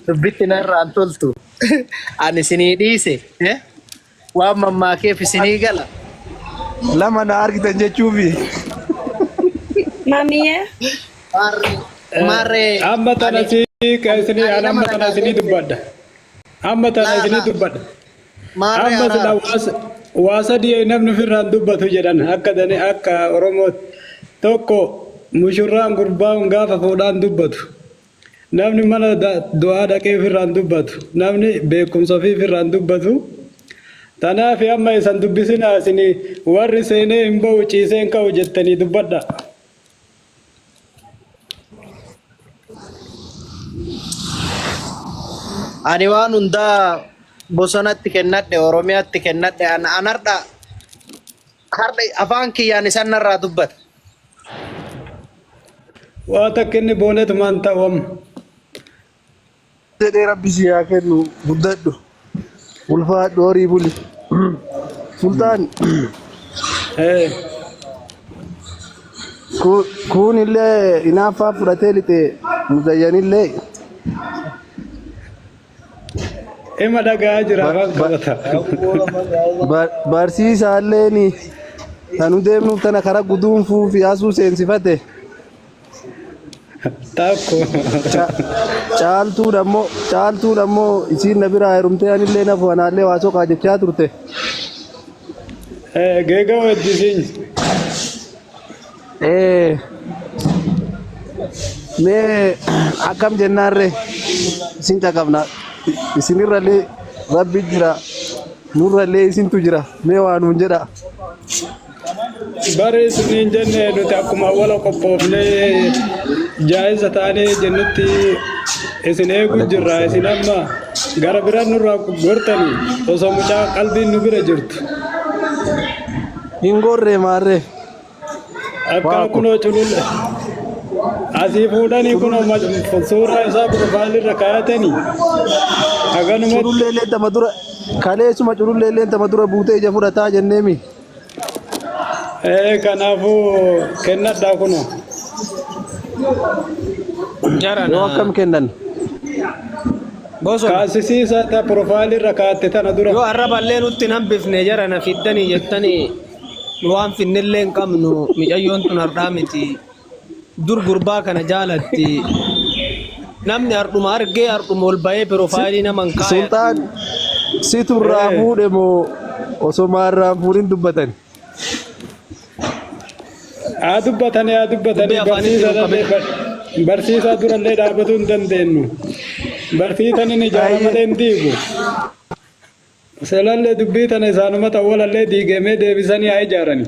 dubbitti narraan toltu. Ani isinii dhiise. Waan mammaakeef isinii gala. Lama na argitan jechuufi. Mamiye. Marree. Amma tana si kaisini amma tana sini dubbadda. Amma tana sini dubbadda. Amma sila wasa dia namni firraan dubbatu jedhan akka Oromoo tokko mushurraan gurbaan gaafa fuudhaan dubbatu. Namni mana du'aa dhaqee firraan dubbatu. Namni beekumsa ofii firraan dubbatu. Tanaaf amma isan dubbisinaa isinii warri seenee hin ba'u ciisee hin ka'u jettanii dubbadha. Ani waan hundaa bosonatti kennadhe Oromiyaatti kennadhe anarda harda afaan kiyyaan isan narraa dubbata. Waa takka inni boonetumaan ta'uum. Jedhee rabbi si haa kennu guddadhu. Ulfaadhu horii buli. Sultaan. Kun illee hinaaffaa fudhatee lixee muzayyanillee. Ema dhagaa jira afaan qabata. Barsiisaallee ni tanu deemnuuf tana karaa guduunfuu fi asuu seensifate. Takko. Caaltuun ammoo isiin na biraa heerumtee anillee nafu anaallee waa soqaa jechaa turte. Geega wajjisiin. Mee akkam jennaarre isin caqabna. Isinirrallee rabbi jira. Nurrallee isintu jira. Mee waa nuun jedha. Bare isiniin jenne nuti akkuma wala qophoofnee jaayisa taanee jennutti isin eegu jirra. Isin amma gara biraan nurraa gortanii osoo mucaa qalbiin nu bira jirtu. Hin gorree maarree. Akkana kunoo cululle. Asii fuudhanii kunoo suuraa isaa profaayilirra kaayatanii. Haganumatti. Cululleellee tama dura kaleessuma cululleellee tama dura buutee ija fudhataa jenneemi. Kanaafuu kennadhaa kunoo. Yoo akkam kennan. Kaasisiisa ta profaayilirra kaayatte tana dura. Yoo arraballee nutti hin hambifne jarana fiddanii jettanii waan finnillee hin qabnu micayyoon tun hardhaa miti. Dur gurbaa kana jaalatti. Namni hardhuma argee hardhuma ol bahee profaayilii nama hin kaayatu. Sultaan siturraa fuudhe moo osoo maarraa fuudhin dubbatan? Haa dubbatanii barsiisaa durallee dhaabatuu hin dandeenyu. Barsiisan inni ijaaramatee hin diigu. Seelallee dubbii tana isaanuma ta'uulallee diigamee deebisanii haa ijaarani.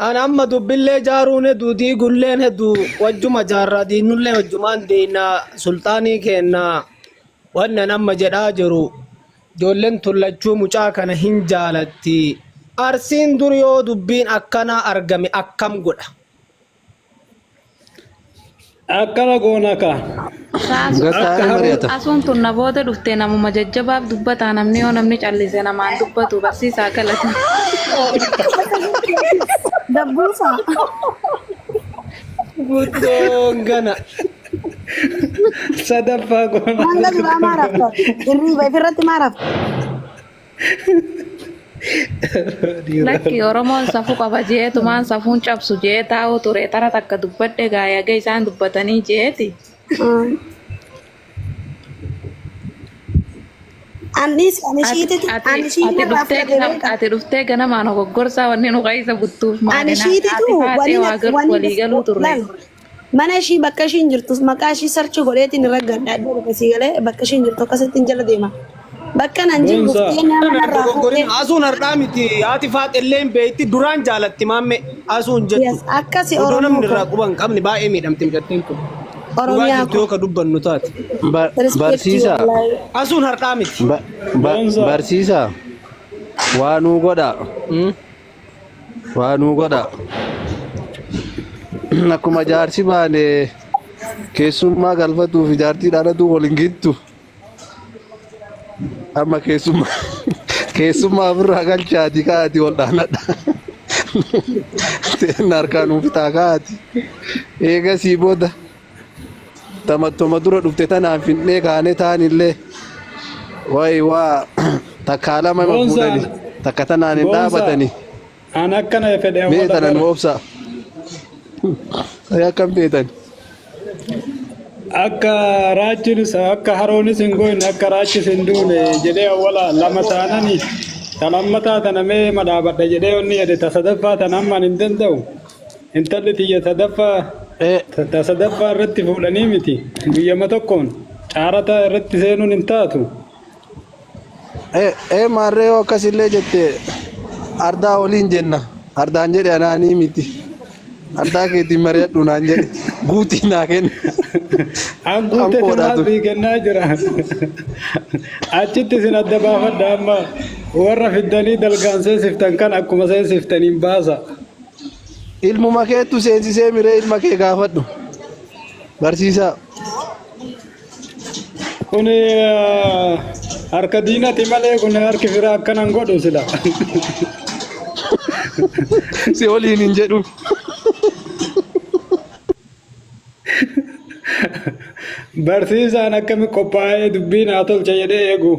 An amma dubbillee jaaruun hedduu diigulleen hedduu wajjuma jaarraa diinullee wajjumaan deennaa sultaanii kennaa wanna nama jedhaa jiru ijoolleen tullachuu mucaa kana hin jaalatti. Arsiin dur yoo dubbiin akkana argame akkam godha. Akkana goona ka. Asuun tun na booda dhuftee namuma jajjabaaf dubbataa namni yoo namni callisee namaan dubbatu barsiisaa galata. Dabbuusaa. Guddoon gana. Sadaffaa goona. Hanga duraa maarafta? Irriiba ifirratti maarafta? Lakki Oromoon safuu qaba jeetumaan safuun cabsu jee taa'u ture tara takka dubbadhe gaayagee isaan dubbatanii jeeti. Ati dhuftee ganamaan ogoggorsaa wanni nu qaisa buttuuf waliigaluu turre. Mana ishii bakka ishiin jirtu maqaa ishii sarchi godheetiin irra gaddaa iddoo bakasii galee bakka ishiin jirtu akkasittiin jala deema. Bakka nan jiru dhuftee nama narraa fuudhee. Asuun hardhaa miti haati faaxillee hin beekti duraan jaalatti maamme asuun jettu. Akkasi Oromoo namni irraa quban qabni baay'ee miidhamti mucattiin kun. Oromiyaa yoo ka dubbannu taate. Barsiisaa. Asuun hardhaa miti. Barsiisaa. Waanuu godha. Waanuu godha. Akkuma jaarsi baane keessummaa galfatuuf jaartii dhaadhatu waliin gittu. Amma keessummaa ofirraa galchaati kaati wal dhaanadha. Teen harkaan ufitaa kaati. Eegasii booda tamattuma dura dhufte tanaan finnee kaanee ta'anillee wayi waa takka lama fuudhani takka tanaan hin dhaabatani. An akkana fedhe Mee tanan obsa. Akkam beetan. akka raachinis akka haroonis hin goone akka raachis hin duune jedhee awwala lama taananii talammataa tana mee madaabadha jedhee onni jedhe tasadaffaa tan ammaan hin danda'u intalli tiyya tasadaffaa irratti fuudhanii miti guyyama tokkoon caarata irratti seenuun hin taatu. Maarree akkasillee jette ardaa oliin jenna ardaan jedhe anaanii miti. Ardaa keetiin mari'adhu naan jedhe guutii naa kenna. An guutee finaaltii kennaa jira. Achitti isin adda baafadha amma warra fiddanii dalgaan seensiftan kan akkuma seensiftaniin baasa. Ilmuma keettu seensisee miree ilma kee gaafadhu. Barsiisaa. Kun harka diinati malee kun harki firaa akkanan godhu sila. Si oliin hin jedhu. Barsiisaan akkami qophaa'ee dubbiin haa tolcha jedhee eegu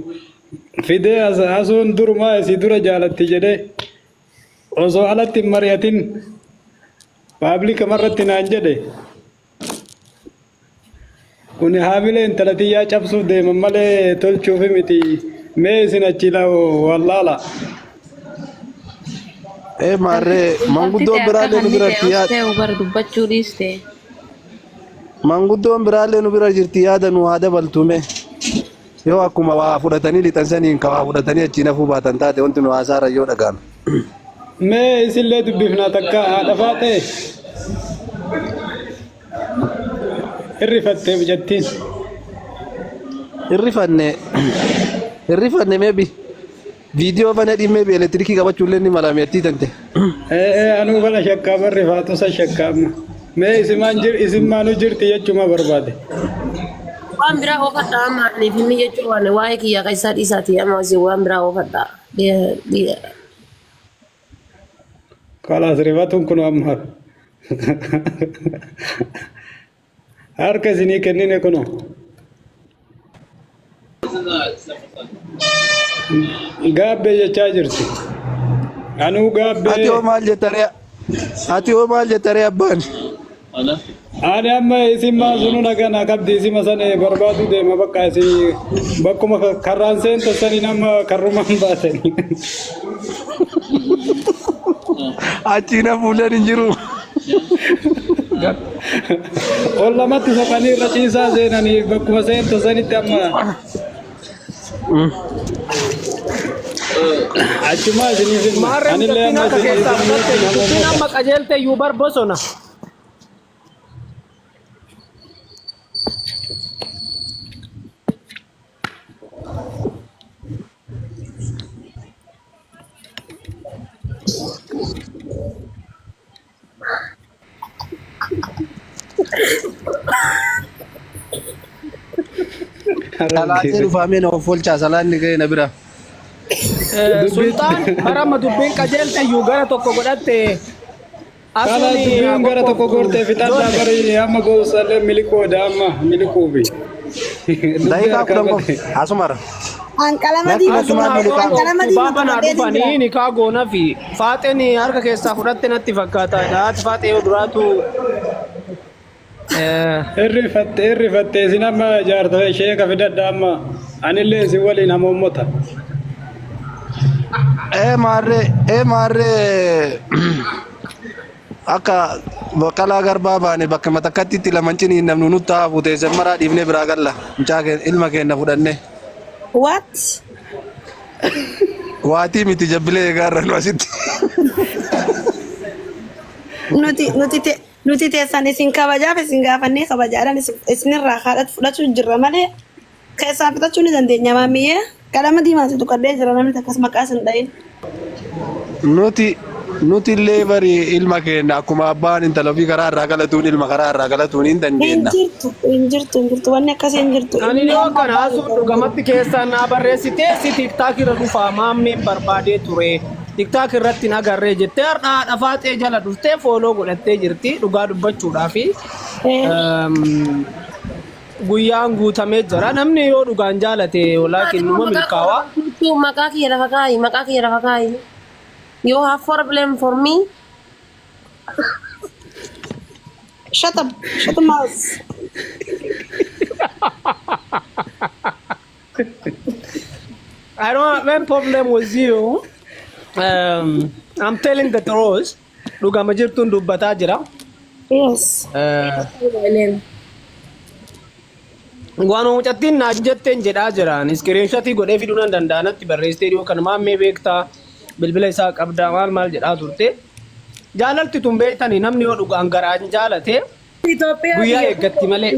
fidee asuun durumaa isii dura jaalatti jedhee osoo alatti hin mari'atin paablika marratti naan jedhe kun haamilee intala tiyyaa cabsuuf deeman malee tolchuufi miti mee isin achi wallaala. Maarree manguddoon biraallee nu biratti yaada. dubbachuu dhiiste. Manguddoon biraallee nu bira jirti yaada nu haa dabaltume. Yoo akkuma waa fudhatanii lixan saniin ka waa fudhatanii achiin hafuu baatan taate wanti nu haasaarra yoo dhagaame. Mee isillee dubbifna takka haadha faatee hirrifattee jettiin. Hirrifanne meebi. Viidiyoo bana dhimmee bi elektirikii qabachuullee ni malaamiyattii tante. Anuu bana shakkaa barri faatusa shakkaa amma. Mee isin maanuu jirti jechuma barbaade. Waan biraa oofadhaa maaliif inni jechuun waan waa'ee kiyyaa keessaa dhiisaati amma waan biraa oofadhaa. Kalaas rifatuun kun amma harka isinii kennine kunoo. Gaabbee jechaa jirti. Anuu gaabbee. Ati hoo maal jettare abbaan? Ani amma isin maa sunu nagana qabdi isima sana barbaadu deema bakka isin bakkuma karraan seenta sani nama karrumaan baatanii. Achi na fuulan hin jiru. Ol lamatti soqanii irra ciisaa seenanii bakkuma seenta sanitti amma. Achuma isin anillee amma isin amma qajeelte iyyuu barbosona. Salaatee dhufaamee na of oolchaa salaanni ga'e na bira. Sultaan barama dubbiin qajeelte iyyuu gara tokko godhatte. Kala dubbiin gara tokko gortee fixadhaa bari amma goosalee milikoodha amma milikuufi. Da'iiqaa kudhan qofa asumara. Qalama diimaa baabana dhufanii ni kaagoona fi faaxeen harka keessaa fudhatte natti fakkaata. Haati faaxee yoo duraatu hirrifattee isin amma jaarta ishee ka fidadha amma anillee isin waliin hamoommota. Maarree akka Baqqalaa Garbaa baane bakka matakkatti itti lamanciniin namnu nutti hafu teessan maraa dhiifnee biraa galla mucaa ilma keenya fudhanne. What? Waatii miti jabbilee eegaarra nu asitti. Nuti teessan isin kabajaaf isin gaafannee kabajaadhaan isinirraa haadhatu fudhachuu jirra malee keessaa fixachuu ni dandeenya maamiyyee qalama diimaatu tuqadhee jira namni takkas maqaa sin dha'in. Nuti illee bari ilma keenya akkuma abbaan intala ofii karaa irraa galatuun ilma karaa irraa galatuun hin dandeenya. Hin jirtu wanni akkasii hin jirtu. ani yoo kana haasuu dhugamatti keessaa naa barreessitee si tiktaak irra dhufaa maammiin barbaadee ture. TikTok irratti nagarree jettee haadha faaxee jala dhuftee fooloo godhattee jirti dhugaa dubbachuudhaa fi guyyaan guutamee jira namni yoo dhugaan jaalate walaakin numa milkaawaa. Maqaa kiyya lafa kaayi, maqaa kiyya lafa kaayi. You have problem for me? Shut up. Shut up, mouse. I don't have any problem with you. I'm telling the truth. Dhugama jirtuun dubbataa jira. Yes. Waan mucattiin naaf jetteen jedhaa jiran iskiriinshatii godhee fiduu nan danda'anatti barreessitee dhiyoo kana maammee beektaa bilbila isaa qabdaa maal jedhaa turte. Jaalalti tun beektanii namni yoo dhugaan garaan jaalate guyyaa eeggatti malee.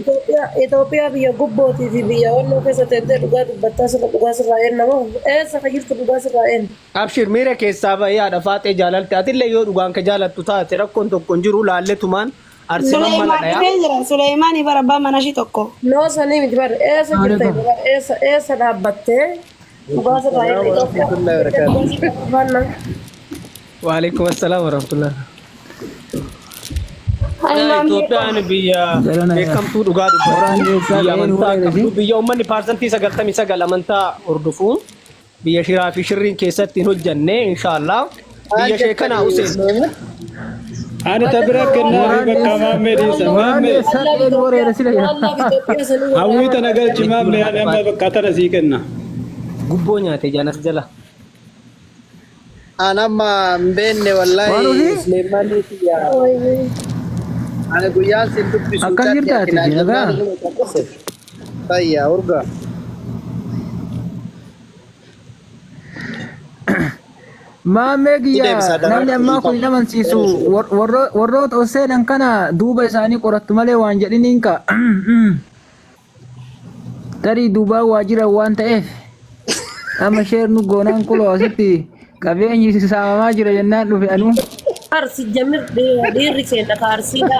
Itoophiyaa biyya gubbootii fi biyya walloo keessa teessee dhugaa dubbattaa sirra dhugaa sirraa eennamoo eessa ka jirtu dhugaa sirraa eenna. Abshir miira keessaa bahee haadha faaxee jaalalti atillee yoo dhugaan ka jaalattu taate rakkoon tokko hin jiru laalletumaan arsiman mala dhayaa. Suleymaani bara abbaa mana ishii tokko. Noo sanii miti bara eessa jirta eessa dhaabbattee dhugaa sirraa eenna. Waalaikum assalam warahmatullah. Itoophiyaan biyya beekamtuu dhugaa dubbatu biyya amantaa qabdu biyya uummanni paarsantii 99 amantaa hordofu biyya shiraa fi shirriin keessatti hin hojjanne inshaallah biyya ishee kana Hussein. Ani tabira kennaa fi bakka maammee dhiisa maammee hawwii tana galchi maammee ani amma bakka tana sii kenna. Gubboo nyaate jaanas jala. Anamma mbenne wallahi Suleymaanii kiyya. Ani guyyaan sin dubbisu Akkan jirtaati nagaa. Fayyaa urga. Maammee kiyya namni ammaa kun hin amansiisu warroota oseenan kana duuba isaanii qorattu malee waan jedhiniin ka tarii duubaa waajjira waan ta'eef amma sheernu goonaan kuloo asitti qabeenyi saamamaa jira jennaan dhufe anuu. Arsi jamir dhiirri keenya kaarsiidha.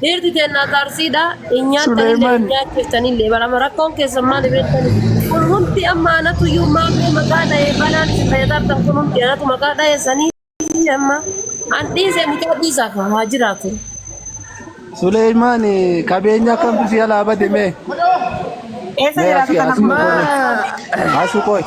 Dhiirri keenya kaarsiidha. Nyaattaniillee barama rakkoon keessa maal beektani. Kun hundi amma anatu iyyuu maammee maqaa dhahee banaan isin fayyadaartan kun hundi anatu maqaa dhahee sanii amma an dhiisee mucaa dhiisaaf haa jiraatu. Suleymaan qabeenya kamtu si alaa bade mee? Eessa jiraatu kana? Asukoi.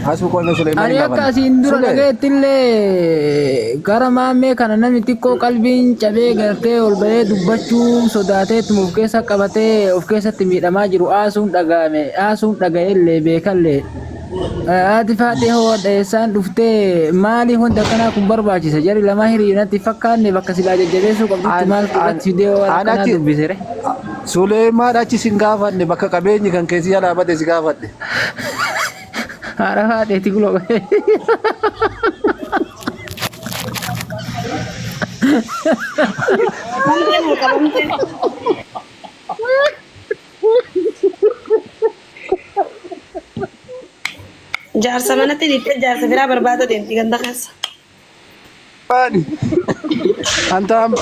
Asukoi mee Suleymaan Ani akka asiin dura dhageettillee gara maammee kana namni xiqqoo qalbiin cabee gartee ol bahee dubbachuu sodaatee ittuma of keessa qabatee of keessatti miidhamaa jiru aasuun dhaga'ame aasuun dhaga'ellee beekallee. Ati faatee hoo dheessaan dhuftee maali hunda kanaa kun barbaachisa jari lama hiriirratti fakkaanne bakka silaa jajjabeessuu qabdutti maal irratti fidee waan akkanaa dubbisere. Suleymaan achi sin gaafanne bakka qabeenyi kan keessi alaa bade si gaafadhe. Haadha faateeti guloo bahee. Jaarsa manatti dhiibbee jaarsa biraa barbaada deemti ganda keessa. Antaam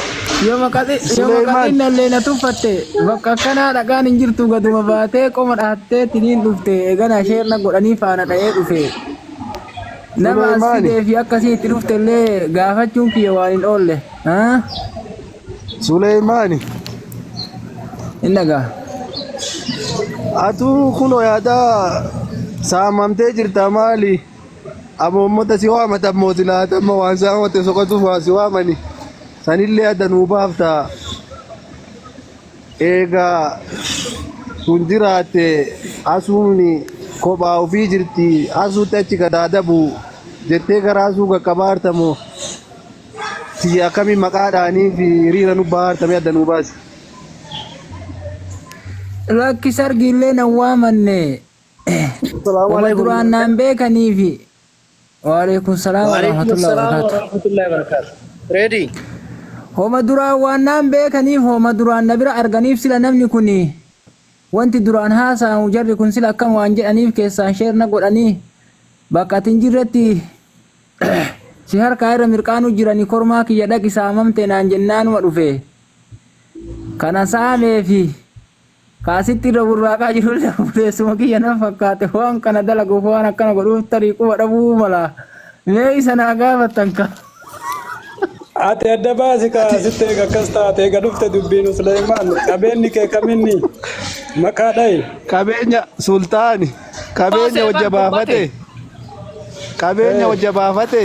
Yoo maqaatiin nallee na tuffatte bakka akkanaa dhagaan hin jirtu gaduma baatee qoma dhahattee tiniin dhufte eegana sheerna godhanii faana dha'ee dhufe. Nama asidee fi akkasii itti dhufte illee gaafachuun kiyya waan hin oolle. Suleymaani. Hin dhagaa. Atuu kunoo yaadaa saamamtee jirta maali? Amoommota si waamata mootilaatamma waan saamate soqatuuf waan si waamani. Sanillee adda nuu baaftaa. Eegaa sun jiraatte asuun kophaa ofii jirti asuutti achi gadaadabu jettee gara asuu qaqqabaartamoo si akkamiin maqaadhaanii fi hiriira nu baartamee adda nuu baasi. Lakki sargiillee nan waamanne. Wama duraan naan beekaniifi. Waalaikum salaam warahmatullahi wabarakatuh. Ready? Homa duraan waan naan beekaniif homa duraan na bira arganiif sila namni kuni wanti duraan haasa'amu jarri kun sila akkam waan jedhaniif keessaan sheerna godhanii bakka atin jirretti si harkaa irra mirqaanu jiranii kormaa kiyya dhaqi saamamte naan jennaanuma dhufe kana saameefi kaasitti irra burraaqaa jirullee buleessuma kiyya nan fakkaate waan kana dalaguuf waan akkana godhuuf tarii quba dhabuu mala mee isa naa gaafattan ka. Ati adda baasi ka sitte akkas taate ga dhufte dubbiin Suleymaan qabeenyi kee kaminni maqaa dhayi. Qabeenya sultaani. Qabeenya wajja baafate. Qabeenya wajja baafate.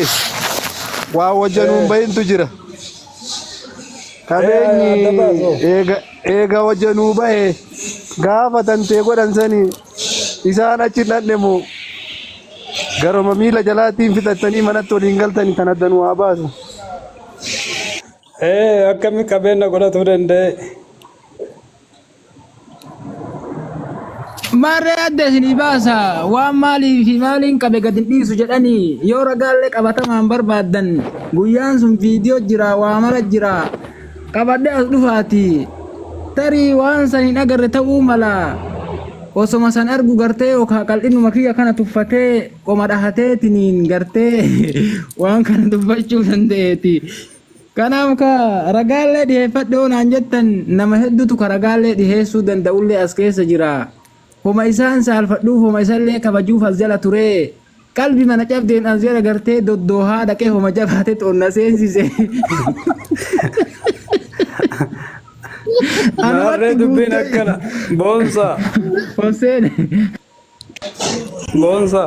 Waa wajjanuun bayintu jira. Qabeenyi eega wajjanuu bahe gaafa tantee godhan sanii isaan achi dhadhemu garuma miila jalaatiin fixattanii manatti waliin galtanii kan addanuu haa baasu. Akkami qabeenya godhatuu danda'e. Maarree adda isinii baasa waan maalii fi maaliin qabe gad hin dhiisu jedhanii yoo ragaallee qabatamaan barbaaddan guyyaan sun viidiyoo jira waa mala jira qabadhee as dhufaati tarii waan san hin agarre ta'uu mala osoma san argu gartee yookaan qal'inuma kiyya kana tuffatee qoma dhahateetiniin gartee waan kana dubbachuu danda'eeti. Kanaaf ka ragaallee dhiheeffadhe oonaan jettan nama hedduutu ka ragaallee dhiheessuu danda'ullee as keessa jira. Homa isaan saalfadhuuf homa isallee kabajuuf as jala ture. Qalbii mana cabdeen as jala gartee doddoohaa dhaqee homa jabaate xonna seensise. Maarree dubbiin akkana boonsa. Hoseen. Boonsa.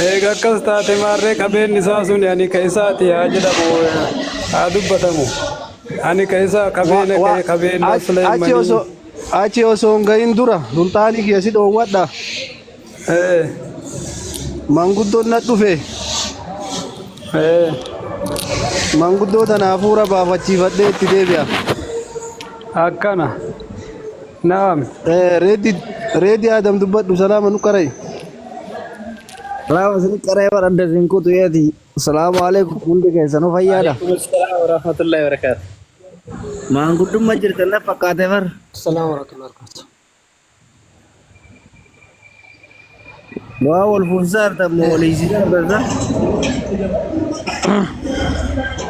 Eega akkas taate maarree qabeenyi isaa sun ani ka isaati haa jedhamu haa dubbatamu. Ani ka isaa qabeenya Suleymaanii. Achi osoo hin gahin dura sultaanii kiyya si dhoowwadha. Manguddoon na dhufe. Manguddoo tana hafuura baafachiifadhee itti deebi'a. Akkana. Naam. Reedi Adam dubbadhu salaama nu qaray. Salaam sini qaray baradda sin kutu yeeti. Assalamu alaikum hundi keessanuu fayyaadha. Waalaikumsalam warahmatullahi wabarakatuh. Maanguddummaa jirtan na fakkaate bar. Assalamu alaikum warahmatullahi. Waa wal fuusaa ta'e moo waliin si darbata.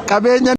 Qabeenya